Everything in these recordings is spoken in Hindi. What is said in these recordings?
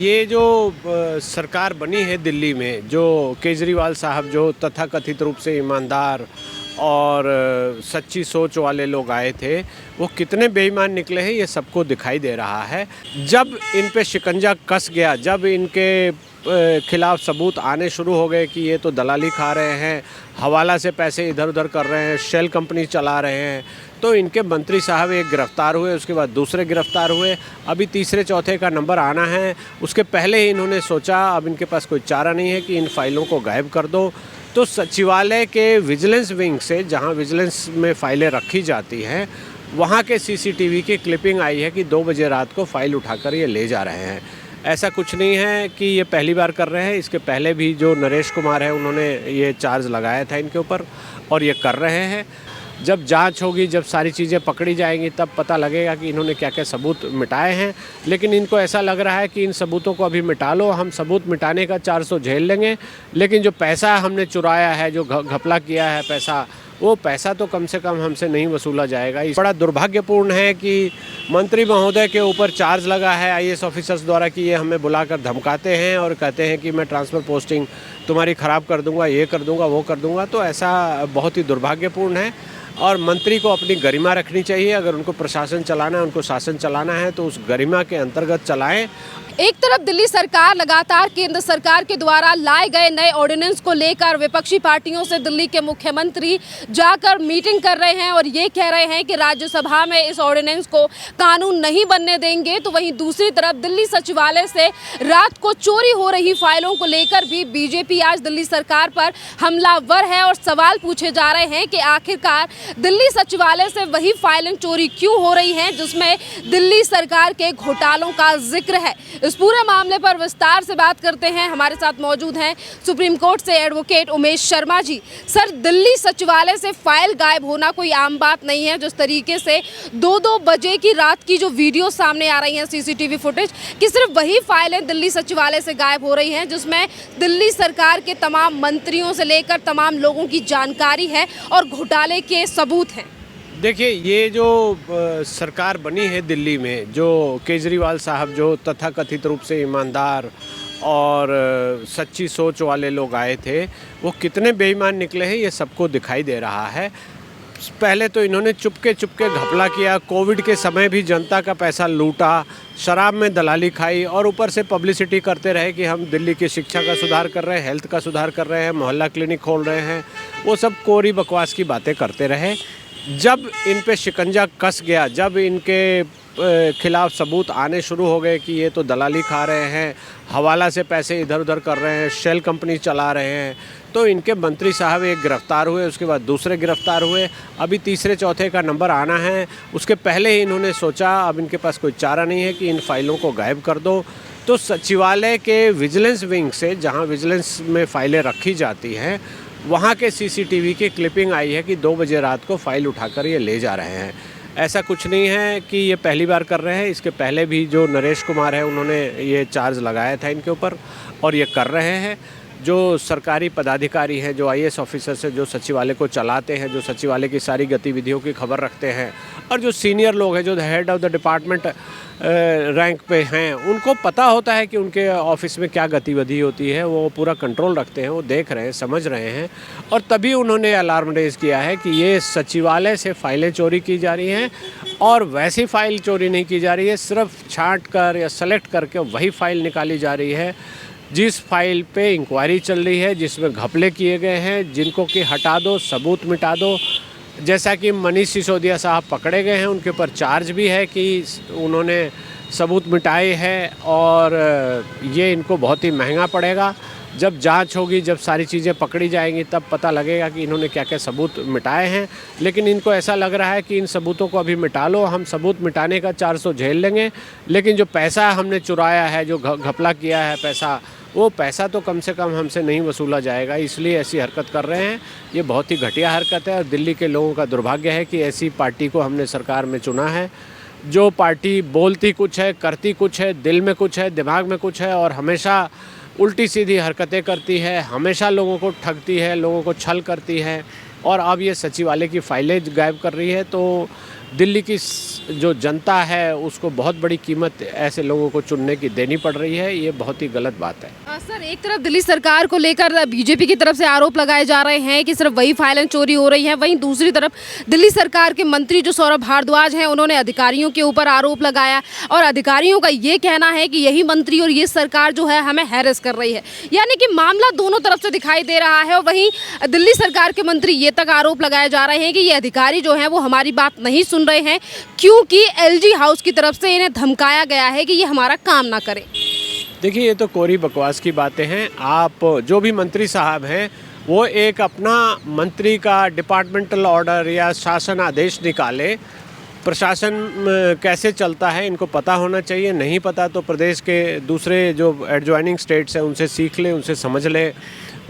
ये जो सरकार बनी है दिल्ली में, जो केजरीवाल साहब जो तथाकथित रूप से ईमानदार और सच्ची सोच वाले लोग आए थे, वो कितने बेईमान निकले हैं ये सबको दिखाई दे रहा है। जब इन पे शिकंजा कस गया, जब इनके खिलाफ सबूत आने शुरू हो गए कि ये तो दलाली खा रहे हैं, हवाला से पैसे इधर उधर कर रहे हैं, शेल कंपनी चला रहे हैं, तो इनके मंत्री साहब एक गिरफ्तार हुए, उसके बाद दूसरे गिरफ्तार हुए, अभी तीसरे चौथे का नंबर आना है। उसके पहले ही इन्होंने सोचा अब इनके पास कोई चारा नहीं है कि इन फाइलों को गायब कर दो। तो सचिवालय के विजिलेंस विंग से, जहां विजिलेंस में फाइलें रखी जाती हैं, वहां के सीसीटीवी की क्लिपिंग आई है कि 2 बजे रात को फाइल उठाकर ये ले जा रहे हैं। ऐसा कुछ नहीं है कि ये पहली बार कर रहे हैं, इसके पहले भी जो नरेश कुमार है उन्होंने ये चार्ज लगाया था इनके ऊपर और ये कर रहे हैं। जब जांच होगी, जब सारी चीज़ें पकड़ी जाएंगी, तब पता लगेगा कि इन्होंने क्या क्या सबूत मिटाए हैं। लेकिन इनको ऐसा लग रहा है कि इन सबूतों को अभी मिटा लो, हम सबूत मिटाने का 400 झेल लेंगे, लेकिन जो पैसा हमने चुराया है, जो घपला किया है पैसा, वो पैसा तो कम से कम हमसे नहीं वसूला जाएगा। इस बड़ा दुर्भाग्यपूर्ण है कि मंत्री महोदय के ऊपर चार्ज लगा है आईएएस ऑफिसर्स द्वारा कि ये हमें बुलाकर धमकाते हैं और कहते हैं कि मैं ट्रांसफ़र पोस्टिंग तुम्हारी ख़राब कर दूंगा, ये कर दूंगा, वो कर दूंगा। तो ऐसा बहुत ही दुर्भाग्यपूर्ण है और मंत्री को अपनी गरिमा रखनी चाहिए। अगर उनको प्रशासन चलाना है, उनको शासन चलाना है, तो उस गरिमा के अंतर्गत चलाएं। एक तरफ दिल्ली सरकार लगातार केंद्र सरकार के द्वारा लाए गए नए ऑर्डिनेंस को लेकर विपक्षी पार्टियों से दिल्ली के मुख्यमंत्री जाकर मीटिंग कर रहे हैं और ये कह रहे हैं कि राज्यसभा में इस ऑर्डिनेंस को कानून नहीं बनने देंगे। तो वहीं दूसरी तरफ दिल्ली सचिवालय से रात को चोरी हो रही फाइलों को लेकर भी बीजेपी आज दिल्ली सरकार पर हमलावर है और सवाल पूछे जा रहे हैं कि आखिरकार दिल्ली सचिवालय से वही फाइलें चोरी क्यों हो रही हैं जिसमें दिल्ली सरकार के घोटालों का जिक्र है। इस पूरे मामले पर विस्तार से बात करते हैं। हमारे साथ मौजूद हैं सुप्रीम कोर्ट से एडवोकेट उमेश शर्मा जी। सर, दिल्ली सचिवालय से फाइल गायब होना कोई आम बात नहीं है। जिस तरीके से 2-2 बजे की रात की जो वीडियो सामने आ रही हैं, सीसीटीवी फुटेज, कि सिर्फ वही फाइलें दिल्ली सचिवालय से गायब हो रही हैं जिसमें दिल्ली सरकार के तमाम मंत्रियों से लेकर तमाम लोगों की जानकारी है और घोटाले के सबूत हैं। देखिए, ये जो सरकार बनी है दिल्ली में, जो केजरीवाल साहब जो तथाकथित रूप से ईमानदार और सच्ची सोच वाले लोग आए थे, वो कितने बेईमान निकले हैं ये सबको दिखाई दे रहा है। पहले तो इन्होंने चुपके चुपके घपला किया, कोविड के समय भी जनता का पैसा लूटा, शराब में दलाली खाई और ऊपर से पब्लिसिटी करते रहे कि हम दिल्ली की शिक्षा का सुधार कर रहे हैं, हेल्थ का सुधार कर रहे हैं, मोहल्ला क्लिनिक खोल रहे हैं। वो सब कोरी बकवास की बातें करते रहे। जब इन पे शिकंजा कस गया, जब इनके खिलाफ सबूत आने शुरू हो गए कि ये तो दलाली खा रहे हैं, हवाला से पैसे इधर उधर कर रहे हैं, शेल कंपनी चला रहे हैं, तो इनके मंत्री साहब एक गिरफ्तार हुए, उसके बाद दूसरे गिरफ्तार हुए, अभी तीसरे चौथे का नंबर आना है। उसके पहले ही इन्होंने सोचा अब इनके पास कोई चारा नहीं है कि इन फाइलों को गायब कर दो। तो सचिवालय के विजिलेंस विंग से, जहाँ विजिलेंस में फाइलें रखी जाती हैं, वहाँ के सीसीटीवी की क्लिपिंग आई है कि 2 बजे रात को फाइल उठाकर ये ले जा रहे हैं। ऐसा कुछ नहीं है कि ये पहली बार कर रहे हैं, इसके पहले भी जो नरेश कुमार है उन्होंने ये चार्ज लगाया था इनके ऊपर और ये कर रहे हैं। जो सरकारी पदाधिकारी हैं, जो आईएएस ऑफिसर्स हैं, जो सचिवालय को चलाते हैं, जो सचिवालय की सारी गतिविधियों की खबर रखते हैं, और जो सीनियर लोग हैं, जो head of the department rank पे हैं, उनको पता होता है कि उनके ऑफिस में क्या गतिविधि होती है, वो पूरा कंट्रोल रखते हैं, वो देख रहे हैं, समझ रहे हैं। और तभी उन्होंने अलार्म रेज किया है कि ये सचिवालय से फाइलें चोरी की जा रही हैं और वैसी फाइल चोरी नहीं की जा रही है, सिर्फ छांट कर या सेलेक्ट करके वही फाइल निकाली जा रही है जिस फाइल पे इंक्वायरी चल रही है, जिसमें घपले किए गए हैं, जिनको कि हटा दो, सबूत मिटा दो। जैसा कि मनीष सिसोदिया साहब पकड़े गए हैं, उनके ऊपर चार्ज भी है कि उन्होंने सबूत मिटाए हैं और ये इनको बहुत ही महंगा पड़ेगा। जब जांच होगी, जब सारी चीज़ें पकड़ी जाएंगी, तब पता लगेगा कि इन्होंने क्या क्या सबूत मिटाए हैं। लेकिन इनको ऐसा लग रहा है कि इन सबूतों को अभी मिटा लो, हम सबूत मिटाने का 400 झेल लेंगे, लेकिन जो पैसा हमने चुराया है, जो घपला किया है पैसा, वो पैसा तो कम से कम हमसे नहीं वसूला जाएगा। इसलिए ऐसी हरकत कर रहे हैं। ये बहुत ही घटिया हरकत है और दिल्ली के लोगों का दुर्भाग्य है कि ऐसी पार्टी को हमने सरकार में चुना है, जो पार्टी बोलती कुछ है, करती कुछ है, दिल में कुछ है, दिमाग में कुछ है और हमेशा उल्टी सीधी हरकतें करती है, हमेशा लोगों को ठगती है, लोगों को छल करती है। और अब ये सचिवालय की फाइलें गायब कर रही है। तो दिल्ली की जो जनता है उसको बहुत बड़ी कीमत ऐसे लोगों को चुनने की देनी पड़ रही है। ये बहुत ही गलत बात है। सर, एक तरफ दिल्ली सरकार को लेकर बीजेपी की तरफ से आरोप लगाए जा रहे हैं कि सिर्फ वही फाइलें चोरी हो रही हैं, वहीं दूसरी तरफ दिल्ली सरकार के मंत्री जो सौरभ भारद्वाज हैं उन्होंने अधिकारियों के ऊपर आरोप लगाया और अधिकारियों का ये कहना है कि यही मंत्री और ये सरकार जो है हमें हैरेस कर रही है। यानी कि मामला दोनों तरफ से दिखाई दे रहा है और वहीं दिल्ली सरकार के मंत्री ये तक आरोप लगाए जा रहे हैं कि ये अधिकारी जो हैं वो हमारी बात नहीं सुन रहे हैं क्योंकि एलजी हाउस की तरफ से इन्हें धमकाया गया है कि ये हमारा काम ना करें। देखिए, ये तो कोरी बकवास की बातें हैं। आप जो भी मंत्री साहब हैं वो एक अपना मंत्री का डिपार्टमेंटल ऑर्डर या शासन आदेश निकाले। प्रशासन कैसे चलता है इनको पता होना चाहिए। नहीं पता तो प्रदेश के दूसरे जो एडजॉइनिंग स्टेट्स हैं उनसे सीख ले, उनसे समझ ले।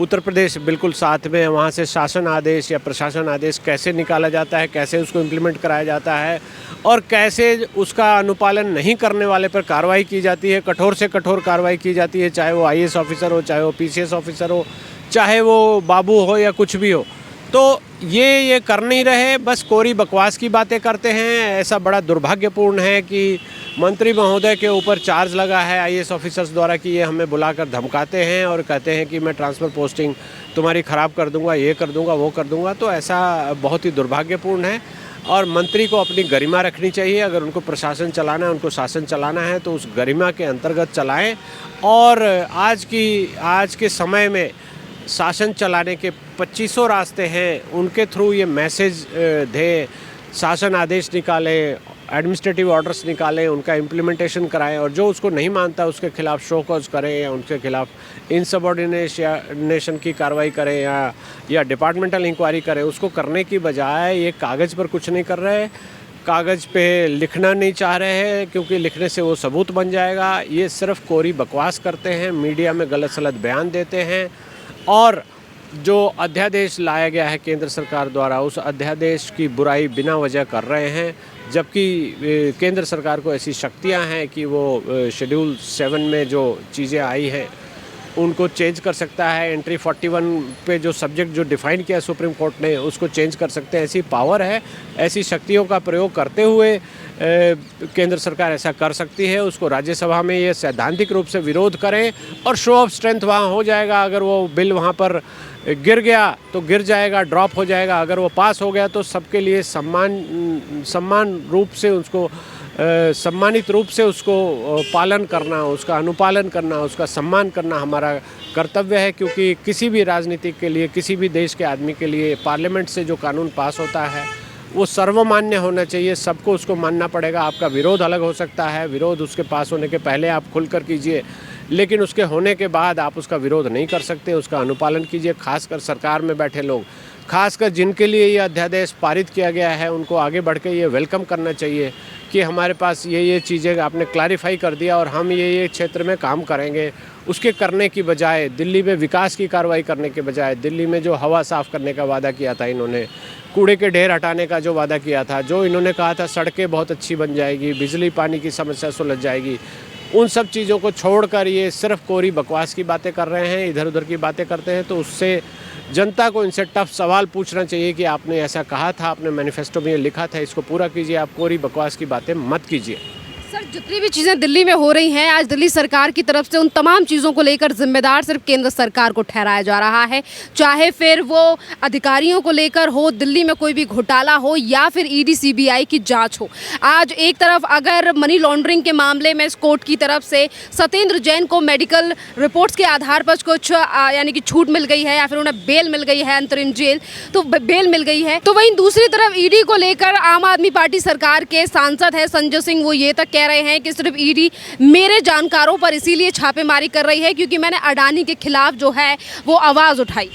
उत्तर प्रदेश बिल्कुल साथ में है, वहाँ से शासन आदेश या प्रशासन आदेश कैसे निकाला जाता है, कैसे उसको इम्प्लीमेंट कराया जाता है और कैसे उसका अनुपालन नहीं करने वाले पर कार्रवाई की जाती है। कठोर से कठोर कार्रवाई की जाती है, चाहे वो आईएएस ऑफिसर हो, चाहे वो पीसीएस ऑफिसर हो, चाहे वो बाबू हो या कुछ भी हो। तो ये कर नहीं रहे, बस कोरी बकवास की बातें करते हैं। ऐसा बड़ा दुर्भाग्यपूर्ण है कि मंत्री महोदय के ऊपर चार्ज लगा है आईएएस ऑफिसर्स द्वारा कि ये हमें बुलाकर धमकाते हैं और कहते हैं कि मैं ट्रांसफ़र पोस्टिंग तुम्हारी ख़राब कर दूंगा, ये कर दूंगा, वो कर दूंगा। तो ऐसा बहुत ही दुर्भाग्यपूर्ण है और मंत्री को अपनी गरिमा रखनी चाहिए। अगर उनको प्रशासन चलाना है, उनको शासन चलाना है तो उस गरिमा के अंतर्गत चलाएं। और आज के समय में शासन चलाने के 2500 रास्ते हैं, उनके थ्रू ये मैसेज दें, शासन आदेश निकालें, एडमिनिस्ट्रेटिव ऑर्डर्स निकालें, उनका इम्प्लीमेंटेशन कराएं और जो उसको नहीं मानता उसके खिलाफ शो कॉज करें या उनके खिलाफ इनसबऑर्डिनेशन की कार्रवाई करें या डिपार्टमेंटल इंक्वायरी करें। उसको करने की बजाय ये कागज़ पर कुछ नहीं कर रहे, कागज़ पे लिखना नहीं चाह रहे हैं क्योंकि लिखने से वो सबूत बन जाएगा। ये सिर्फ कोरी बकवास करते हैं, मीडिया में गलत सलत बयान देते हैं और जो अध्यादेश लाया गया है केंद्र सरकार द्वारा उस अध्यादेश की बुराई बिना वजह कर रहे हैं। जबकि केंद्र सरकार को ऐसी शक्तियां हैं कि वो शेड्यूल 7 में जो चीज़ें आई हैं उनको चेंज कर सकता है। एंट्री 41 पे जो सब्जेक्ट जो डिफ़ाइन किया सुप्रीम कोर्ट ने उसको चेंज कर सकते हैं। ऐसी पावर है, ऐसी शक्तियों का प्रयोग करते हुए केंद्र सरकार ऐसा कर सकती है। उसको राज्यसभा में ये सैद्धांतिक रूप से विरोध करें और शो ऑफ स्ट्रेंथ वहाँ हो जाएगा। अगर वो बिल वहाँ पर गिर गया तो गिर जाएगा, ड्रॉप हो जाएगा। अगर वो पास हो गया तो सबके लिए सम्मान रूप से उसको सम्मानित रूप से उसको पालन करना, उसका अनुपालन करना, उसका सम्मान करना हमारा कर्तव्य है। क्योंकि किसी भी राजनीति के लिए, किसी भी देश के आदमी के लिए पार्लियामेंट से जो कानून पास होता है वो सर्वमान्य होना चाहिए, सबको उसको मानना पड़ेगा। आपका विरोध अलग हो सकता है, विरोध उसके पास होने के पहले आप खुलकर कीजिए, लेकिन उसके होने के बाद आप उसका विरोध नहीं कर सकते, उसका अनुपालन कीजिए। खासकर सरकार में बैठे लोग, खासकर जिनके लिए ये अध्यादेश पारित किया गया है, उनको आगे बढ़ के ये वेलकम करना चाहिए कि हमारे पास ये चीज़ें आपने क्लैरिफाई कर दिया और हम ये क्षेत्र में काम करेंगे। उसके करने की बजाय, दिल्ली में विकास की कार्रवाई करने के बजाय, दिल्ली में जो हवा साफ़ करने का वादा किया था इन्होंने, कूड़े के ढेर हटाने का जो वादा किया था, जो इन्होंने कहा था सड़कें बहुत अच्छी बन जाएगी, बिजली पानी की समस्या सुलझ जाएगी, उन सब चीज़ों को छोड़कर ये सिर्फ कोरी बकवास की बातें कर रहे हैं, इधर उधर की बातें करते हैं। तो उससे जनता को इनसे टफ सवाल पूछना चाहिए कि आपने ऐसा कहा था, आपने मैनिफेस्टो में ये लिखा था, इसको पूरा कीजिए, आप कोरी बकवास की बातें मत कीजिए। सर, जितनी भी चीज़ें दिल्ली में हो रही हैं, आज दिल्ली सरकार की तरफ से उन तमाम चीज़ों को लेकर जिम्मेदार सिर्फ केंद्र सरकार को ठहराया जा रहा है। चाहे फिर वो अधिकारियों को लेकर हो, दिल्ली में कोई भी घोटाला हो या फिर ईडी सीबीआई की जांच हो। आज एक तरफ अगर मनी लॉन्ड्रिंग के मामले में कोर्ट की तरफ से सत्येंद्र जैन को मेडिकल रिपोर्ट्स के आधार पर कुछ यानी कि छूट मिल गई है या फिर उन्हें बेल मिल गई है, अंतरिम जेल तो बेल मिल गई है, तो वहीं दूसरी तरफ ईडी को लेकर आम आदमी पार्टी सरकार के सांसद है संजय सिंह, वो ये तक कह रहे हैं कि सिर्फ ईडी मेरे जानकारों पर इसीलिए छापेमारी कर रही है क्योंकि मैंने अडानी के खिलाफ जो है वो आवाज़ उठाई।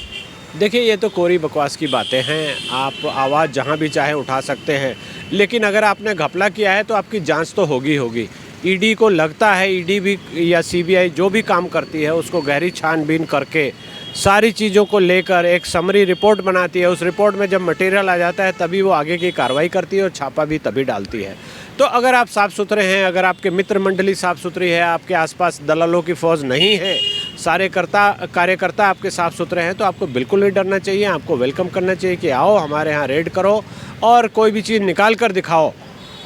देखिए, ये तो कोरी बकवास की बातें हैं। आप आवाज़ जहां भी चाहे उठा सकते हैं, लेकिन अगर आपने घपला किया है तो आपकी जांच तो होगी। ईडी को लगता है, ईडी भी या सीबीआई जो भी काम करती है उसको गहरी छानबीन करके सारी चीज़ों को लेकर एक समरी रिपोर्ट बनाती है। उस रिपोर्ट में जब मटेरियल आ जाता है तभी वो आगे की कार्रवाई करती है और छापा भी तभी डालती है। तो अगर आप साफ़ सुथरे हैं, अगर आपके मित्र मंडली साफ़ सुथरी है, आपके आसपास दलालों की फ़ौज नहीं है, सारे कार्यकर्ता आपके साफ़ सुथरे हैं, तो आपको बिल्कुल नहीं डरना चाहिए। आपको वेलकम करना चाहिए कि आओ हमारे यहाँ रेड करो और कोई भी चीज़ निकाल कर दिखाओ।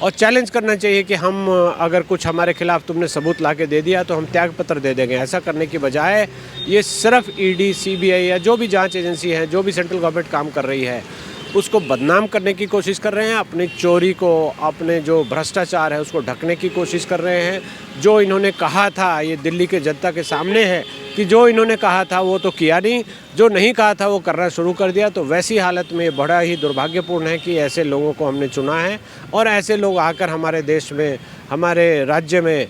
और चैलेंज करना चाहिए कि हम अगर कुछ हमारे खिलाफ तुमने सबूत ला के दे दिया तो हम त्याग पत्र दे देंगे। ऐसा करने की बजाय ये सिर्फ ईडी, सीबीआई या जो भी जांच एजेंसी है, जो भी सेंट्रल गवर्नमेंट काम कर रही है, उसको बदनाम करने की कोशिश कर रहे हैं। अपनी चोरी को, अपने जो भ्रष्टाचार है उसको ढकने की कोशिश कर रहे हैं। जो इन्होंने कहा था, ये दिल्ली के जनता के सामने है कि जो इन्होंने कहा था वो तो किया नहीं, जो नहीं कहा था वो करना शुरू कर दिया। तो वैसी हालत में बड़ा ही दुर्भाग्यपूर्ण है कि ऐसे लोगों को हमने चुना है और ऐसे लोग आकर हमारे देश में, हमारे राज्य में,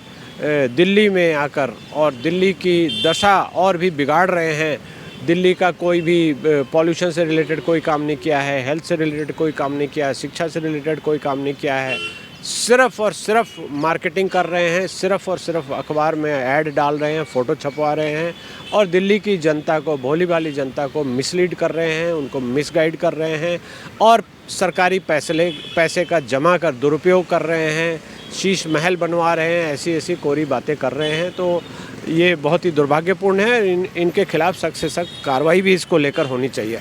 दिल्ली में आकर और दिल्ली की दशा और भी बिगाड़ रहे हैं। दिल्ली का कोई भी पॉल्यूशन से रिलेटेड कोई काम नहीं किया है, हेल्थ से रिलेटेड कोई काम नहीं किया है, शिक्षा से रिलेटेड कोई काम नहीं किया है। सिर्फ और सिर्फ मार्केटिंग कर रहे हैं, सिर्फ और सिर्फ अखबार में ऐड डाल रहे हैं, फ़ोटो छपवा रहे हैं और दिल्ली की जनता को, भोली भाली जनता को मिसलीड कर रहे हैं, उनको मिसगाइड कर रहे हैं और सरकारी पैसे का जमा कर दुरुपयोग कर रहे हैं, शीश महल बनवा रहे हैं, ऐसी ऐसी कोरी बातें कर रहे हैं। तो ये बहुत ही दुर्भाग्यपूर्ण है। इनके खिलाफ सख्त से सख्त कार्रवाई भी इसको लेकर होनी चाहिए।